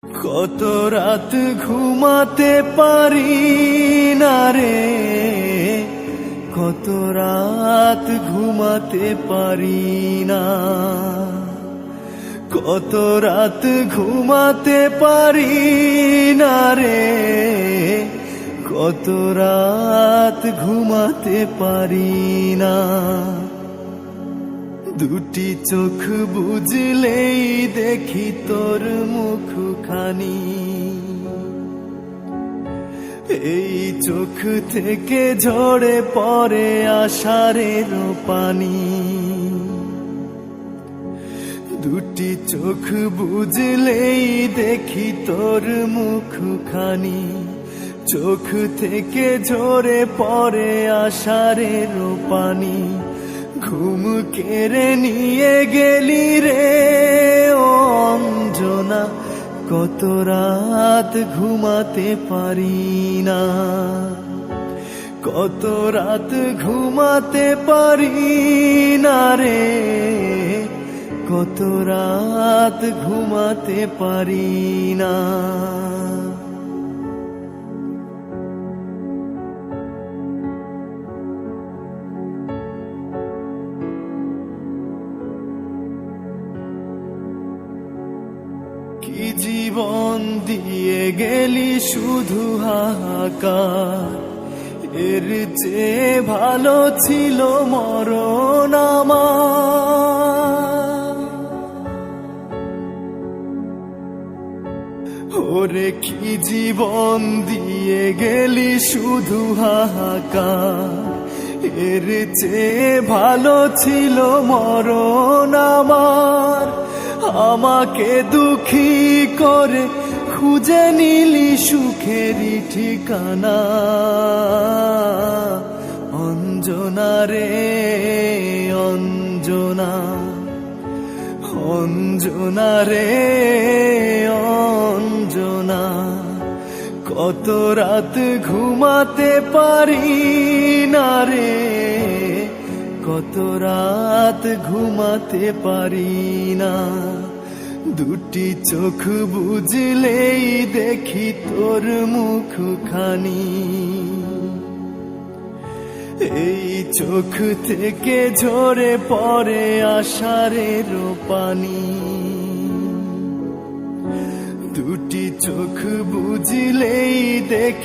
কত রাত ঘুমাতে পারি না রে, কত রাত ঘুমাতে পারি না, কত রাত ঘুমাতে পারি না রে, কত রাত ঘুমাতে পারি না। দুটি চোখ বুঝলেই দেখি তোর মুখখানি, এই চোখ থেকে ঝরে পড়ে আষাঢ়ের পানি। দুটি চোখ বুঝলেই দেখি তোর মুখখানি, চোখ থেকে ঝরে পড়ে আষাঢ়ের পানি। ঘুম কেড়ে নিয়ে গেলি রে ও অঞ্জনা, কত রাত ঘুমাতে পারি না, কত রাত ঘুমাতে পারি না রে, কত রাত ঘুমাতে পারি না। কি জীবন দিয়ে গেলি শুধু হাহাকার, এর চেয়ে ভালো ছিল মরণ আমার। ওরে কি জীবন দিয়ে গেলি শুধু হাহাকার, এর চেয়ে ভালো ছিল মরণ আমার। আমাকে দুঃখী করে খুঁজে নিলি সুখেরই ঠিকানা, অঞ্জনা রে অঞ্জনা, অঞ্জনা রে অঞ্জনা। কত রাত ঘুমাতে পারি না রে, কত রাত ঘুমাতে পারি না। দুটি চোখ বুঝলেই দেখি তোর মুখখানি, এই চোখ থেকে ঝরে পড়ে আষাঢ়ের পানি। দুটি চোখ বুঝলেই দেখি